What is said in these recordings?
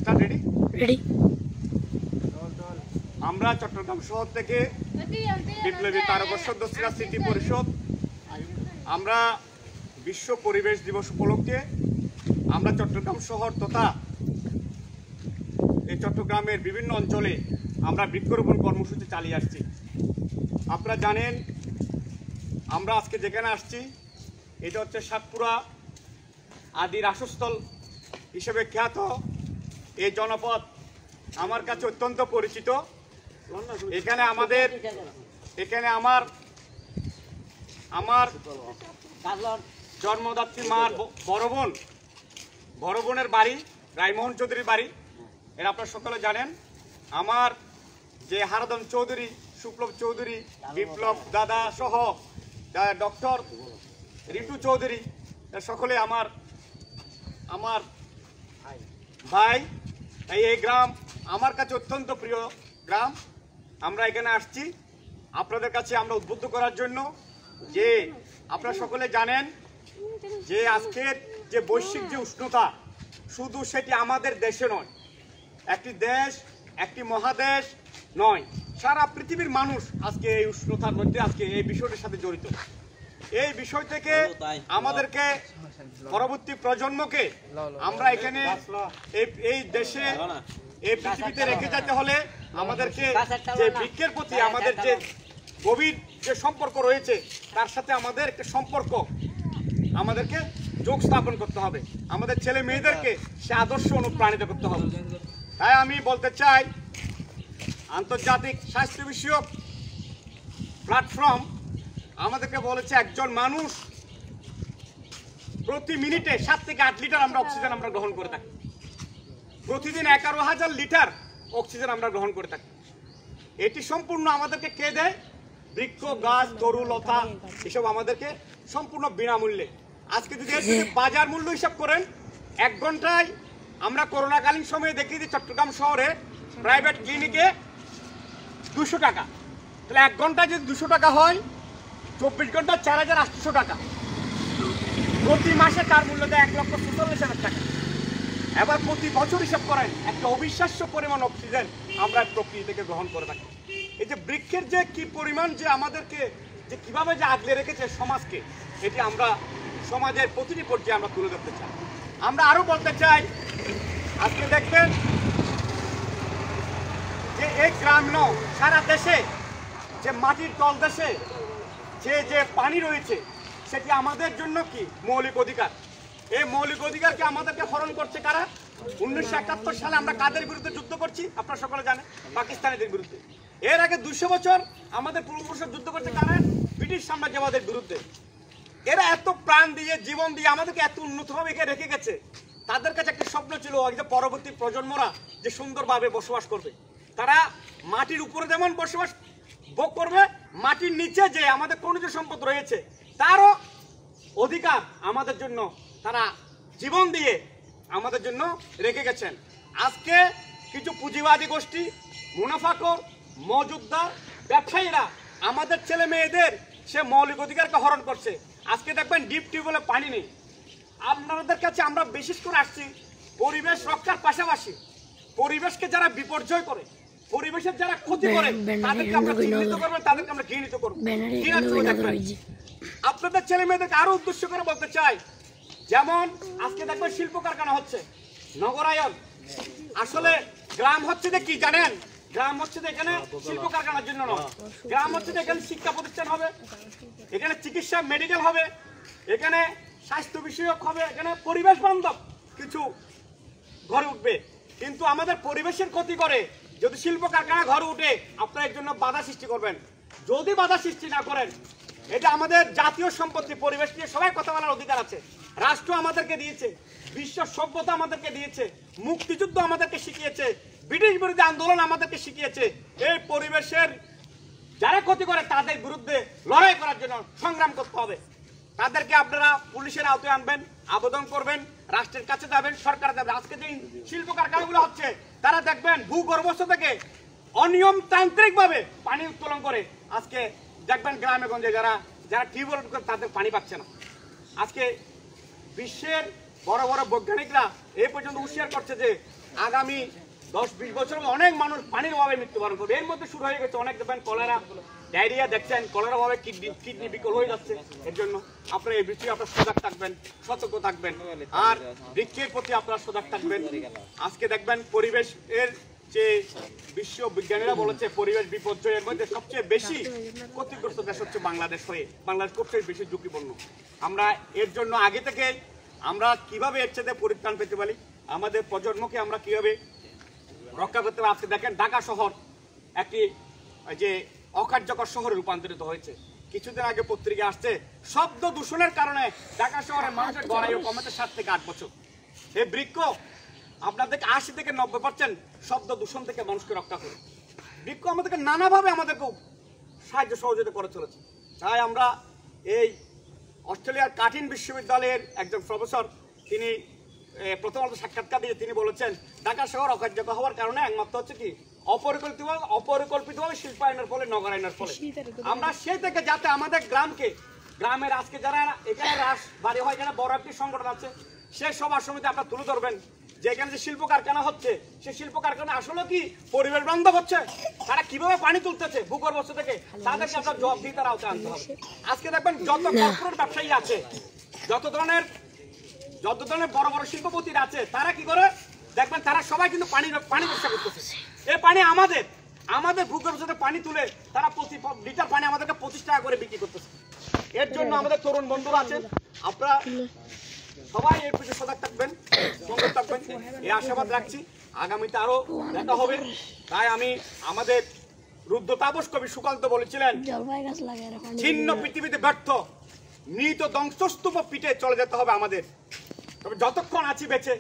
Start ready ready. আমরা চট্টগ্রাম শহর থেকে বিপ্লবী তারকা সদস্যরা সিটি পরিষদ আমরা বিশ্ব পরিবেশ দিবস উপলক্ষে আমরা চট্টগ্রাম শহর তথা এই চট্টগ্রামের বিভিন্ন অঞ্চলে আমরা বৃক্ষরোপণ কর্মসূচি চালিয়ে আসছি। আপনারা জানেন আমরা আজকে যেখানে আসছি এটা হচ্ছে সাতপুরা আদির আশুস্থল হিসেবে খ্যাত এই জনপদ আমার কাছে অত্যন্ত পরিচিত। এখানে আমার জন্মদাত্রী মার বড় বোনের বাড়ি রায়মোহন চৌধুরীর বাড়ি, এরা আপনারা সকলে জানেন। আমার যে হারাধন চৌধুরী, শুক্লব চৌধুরী, বিপ্লব দাদা সহ ডক্টর রিটু চৌধুরী সকলে আমার ভাই। এই গ্রাম আমার কাছে অত্যন্ত প্রিয় গ্রাম। আমরা এখানে আসছি আপনাদের কাছে আমরা উদ্বুদ্ধ করার জন্য যে আপনারা সকলে জানেন যে আজকের যে বৈশ্বিক যে উষ্ণতা শুধু সেটি আমাদের দেশে নয়, একটি দেশ একটি মহাদেশ নয়, সারা পৃথিবীর মানুষ আজকে এই উষ্ণতার মধ্যে আজকে এই বিষয়টির সাথে জড়িত। এই বিষয় থেকে আমাদেরকে পরবর্তী প্রজন্মকে আমরা এখানে এই দেশে এই পৃথিবীতে রেখে যেতে হলে আমাদেরকে যে বৃক্ষের প্রতি আমাদের যে গভীর যে সম্পর্ক রয়েছে তার সাথে আমাদের একটা সম্পর্ক আমাদেরকে যোগ স্থাপন করতে হবে, আমাদের ছেলে মেয়েদেরকে সে আদর্শ অনুপ্রাণিত করতে হবে। তাই আমি বলতে চাই আন্তর্জাতিক স্বাস্থ্য বিষয়ক প্ল্যাটফর্ম আমাদেরকে বলেছে একজন মানুষ প্রতি মিনিটে 7 থেকে 8 লিটার আমরা অক্সিজেন আমরা গ্রহণ করে থাকি। প্রতিদিন 11,000 লিটার অক্সিজেন আমরা গ্রহণ করে থাকি। এটি সম্পূর্ণ আমাদেরকে কে দেয়? বৃক্ষ, গাছ, তরু, লতা এসব আমাদেরকে সম্পূর্ণ বিনামূল্যে। আজকে যদি বাজার মূল্য হিসাব করেন 1 ঘন্টায় আমরা করোনাকালীন সময়ে দেখি যে চট্টগ্রাম শহরে প্রাইভেট ক্লিনিকে 200 টাকা, তাহলে 1 ঘন্টায় যদি 200 টাকা হয় 24 ঘন্টা 4,800 টাকা। প্রতি মাসে তার মূল্য দেয় 1,44,000 টাকা। এবার প্রতি বছর হিসাব করেন একটা অবিশ্বাস্য পরিমাণ অক্সিজেন আমরা প্রকৃতি থেকে গ্রহণ করে থাকি। এই যে বৃক্ষের যে কি পরিমাণ যে আমাদেরকে যে কিভাবে যে আগলে রেখেছে সমাজকে, এটি আমরা সমাজের প্রতিটি পর্যায়ে আমরা তুলে ধরতে চাই। আমরা আরো বলতে চাই আজকে দেখবেন যে এই গ্রাম সারা দেশে যে মাটির তল দেশে যে পানি রয়েছে সেটি আমাদের জন্য কি মৌলিক অধিকার। এই মৌলিক অধিকারকে আমাদেরকে হরণ করছে কারা? 1971 সালে আমরা কাদের বিরুদ্ধে যুদ্ধ করছি আপনারা সকলে জানেন? পাকিস্তানিদের বিরুদ্ধে। এর আগে 200 বছর আমাদের পূর্বপুরুষরা যুদ্ধ করছে কারা? ব্রিটিশ সাম্রাজ্যবাদের বিরুদ্ধে। এরা এত প্রাণ দিয়ে জীবন দিয়ে আমাদেরকে এত উন্নতভাবে রেখে গেছে। তাদের কাছে একটা স্বপ্ন ছিল যে পরবর্তী প্রজন্মরা যে সুন্দরভাবে বসবাস করবে, তারা মাটির উপরে যেমন বসবাস ভোগ করবে, মাটির নিচে যে আমাদের খনিজ সম্পদ রয়েছে তারও অধিকার আমাদের জন্য তারা জীবন দিয়ে আমাদের জন্য রেখে গেছেন। আজকে কিছু পুঁজিবাদী গোষ্ঠী, মুনাফাখোর, মজুদদার, ব্যবসায়ীরা আমাদের ছেলে মেয়েদের সে মৌলিক অধিকারকে হরণ করছে। আজকে দেখবেন ডিপ টিউবওয়েলে পানি নেই। আপনাদের কাছে আমরা বিশেষ করে আসছি পরিবেশ রক্ষার পাশাপাশি পরিবেশকে যারা বিপর্যয় করে, পরিবেশের যারা ক্ষতি করে তাদেরকে আমরা চিহ্নিত করবো, তাদেরকে আমরা ঘৃণিত করবো। আপনাদের ছেলে মেয়েদেরকে আরো উদ্দেশ্য করে বলতে চাই, যেমন আজকে দেখবেন শিল্প কারখানা হচ্ছে, নগরায়ন। আসলে গ্রাম হচ্ছে যে কি জানেন? গ্রাম হচ্ছে যে এখানে শিল্প কারখানার জন্য নয়, গ্রাম হচ্ছে যে এখানে শিক্ষা প্রতিষ্ঠান হবে, এখানে চিকিৎসা মেডিকেল হবে, এখানে স্বাস্থ্য বিষয়ক হবে, এখানে পরিবেশ বান্ধব কিছু ঘরে উঠবে। কিন্তু আমাদের পরিবেশের ক্ষতি করে যদি শিল্প কারখানা ঘরে উঠে আপনারা এর জন্য বাধা সৃষ্টি করবেন। যদি বাধা সৃষ্টি না করেন, এটা আমাদের জাতীয় সম্পত্তি, পরিবেশ নিয়ে সবাই কথা বলার অধিকার আছে। রাষ্ট্র আমাদেরকে দিয়েছে, বিশ্ব সভ্যতা আমাদেরকে দিয়েছে, মুক্তিযুদ্ধ আমাদেরকে শিখিয়েছে, ব্রিটিশ বিরোধী আন্দোলন আমাদেরকে শিখিয়েছে। এই পরিবেশের যারা ক্ষতি করে তাদের বিরুদ্ধে লড়াই করার জন্য সংগ্রাম করতে হবে। তাদেরকে আপনারা পুলিশের আওতায় আনবেন, আবেদন করবেন, রাষ্ট্রের কাছে যাবেন, সরকার যাবে। আজকে যে শিল্প কারখানাগুলো হচ্ছে তারা দেখবেন ভূগর্ভস্থ থেকে অনিয়মতান্ত্রিক ভাবে পানি উত্তোলন করে। আজকে দেখবেন গ্রামে গঞ্জে যারা টিউবওয়েল করে তাদের পানি পাচ্ছে না। আজকে বিশ্বের বড় বড় বৈজ্ঞানিকরা এ পর্যন্ত হুঁশিয়ার করছে যে আগামী 10-20 বছর অনেক মানুষ পানির অভাবে মৃত্যুবরণ করবে। এর মধ্যে শুরু হয়ে গেছে অনেক, দেখবেন কলেরা, ডায়রিয়া, দেখছেন কলেরা অভাবে কিডনি বিকল হয়ে যাচ্ছে। এর জন্য আপনারা এই বিষয়ে আপনারা সজাগ থাকবেন, সতর্ক থাকবেন, আর বৃক্ষের প্রতি আপনারা সজাগ থাকবেন। আজকে দেখবেন পরিবেশের যে বিশ্ব বিজ্ঞানীরা বলেছে পরিবেশ বিপর্যয়ের মধ্যে সবচেয়ে বেশি ক্ষতিগ্রস্ত দেশ হচ্ছে বাংলাদেশ। বাংলাদেশ সবচেয়ে বেশি ঝুঁকিপূর্ণ। আমরা এর জন্য আগে থেকে আমরা কিভাবে এর সাথে পরিত্রাণ পেতে পারি, আমাদের প্রজন্মকে আমরা কিভাবে রক্ষা করতে পারি। আজকে দেখেন ঢাকা শহর একটি যে অকার্যকর শহরে রূপান্তরিত হয়েছে। কিছুদিন আগে পত্রিকা আসছে শব্দ দূষণের কারণে ঢাকা শহরের মানুষের গড়ায়ু কমেছে 7 থেকে 8 বছর। এই বৃক্ষ আপনাদেরকে 80 থেকে 90% শব্দ দূষণ থেকে মানুষকে রক্ষা করে। বৃক্ষ আমাদেরকে নানাভাবে আমাদেরকে সাহায্য সহযোগিতা করে চলেছে। তাই আমরা এই অস্ট্রেলিয়ার কার্টিন বিশ্ববিদ্যালয়ের একজন প্রফেসর, তিনি প্রথমত সাক্ষাৎকার দিয়ে তিনি বলেছেন ঢাকা শহর অকার্যকর হওয়ার কারণে একমাত্র হচ্ছে কি অপরিকল্পিতভাবে শিল্পায়নের ফলে, নগরায়নের ফলে। আমরা সেই থেকে যাতে আমাদের গ্রামের আজকে যারা এখানে রাস বাড়ি হয়, এখানে বড় একটি সংগঠন আছে, সে সবার সমিতি আপনারা তুলে ধরবেন যে এখানে যে শিল্প কারখানা হচ্ছে, সেই শিল্প কারখানা আসলে কি পরিবেশ বান্ধব হচ্ছে, তারা কিভাবে পানি তুলতেছে ভূগর্ভস্থ থেকে, তাদেরকে আপনার জবাবদিহিতার আওতায় আনতে হবে। আজকে দেখবেন যত কর্পোরেট ব্যবসায়ী আছে, যত ধরনের বড় বড় শিল্পপতিরা আছে, তারা কি করে দেখবেন তারা সবাই কিন্তু পানি ব্যবসা করতেছে। এই পানি আমাদের ভূগর্ভস্থ পানি তুলে তারা প্রতি লিটার পানি আমাদেরকে 25 টাকা করে বিক্রি করতেছে। এর জন্য আমাদের তরুণ বন্ধুরা আছেন, আপনারা সবাই এর প্রতি সজাগ থাকবেন, সঙ্গে থাকবেন, এই আশাবাদ রাখছি। আগামীতে আরো দেখা হবে। তাই আমি আমাদের রুদ্র তাপস কবি সুকান্ত বলেছিলেন, ছিন্ন পৃথিবীতে ব্যর্থ মৃত ধ্বংসস্তূপ পিঠে চলে যেতে হবে আমাদের। তবে যতক্ষণ আছি বেঁচে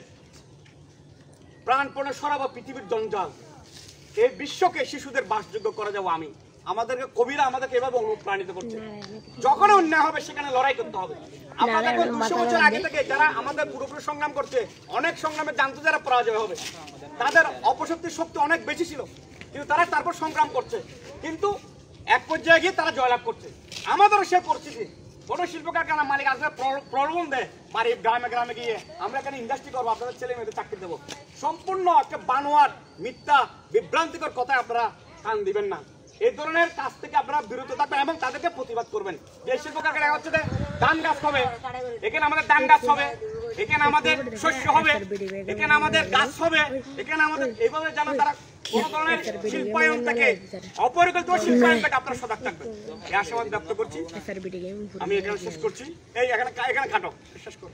প্রাণপণে সরাবো পৃথিবীর জঞ্জাল, এই বিশ্বকে শিশুদের বাসযোগ্য করে যাবো আমি। আমাদেরকে কবিরা আমাদেরকে এভাবে অনুপ্রাণিত করছে, যখন অন্যায় হবে সেখানে লড়াই করতে হবে। আপনাদের 200 বছর আগে থেকে যারা আমাদের পুরোপুরি সংগ্রাম করছে, অনেক সংগ্রামে জানতো যারা পরাজয় হবে, তাদের অপশক্তির শক্তি অনেক বেশি ছিল, কিন্তু তারা তারপর সংগ্রাম করছে, কিন্তু এক পর্যায়ে গিয়ে তারা জয়লাভ করছে। আমাদেরও সে পরিস্থিতি। কোনো শিল্প কারখানার মালিক আসলে প্রলোভন দেয়, বাড়ি গ্রামে গিয়ে আমরা এখানে ইন্ডাস্ট্রি করবো, আপনাদের ছেলে মেয়েদের চাকরি দেবো। সম্পূর্ণ একটা বানোয়ার মিথ্যা বিভ্রান্তিকর কথায় আপনারা কান দিবেন না। এই ধরনের কাজ থেকে আপনারা বিরত থাকবেন এবং তাদেরকে প্রতিবাদ করবেন। যে শিল্প কারখানা হচ্ছে ধান গাছ হবে, এখানে আমাদের ধান গাছ হবে, এখানে আমাদের শস্য হবে, এখানে আমাদের গাছ হবে, এখানে আমাদের এইভাবে যেন তারা কোন ধরনের শিল্পায়ন থেকে, অপরিকল্পিত শিল্পায়ন থেকে আপনারা সজাগ থাকবেন, এই আশাবাদ ব্যক্ত করছি। আমি এখানে শেষ করছি। এখানে কাটো শেষ করো।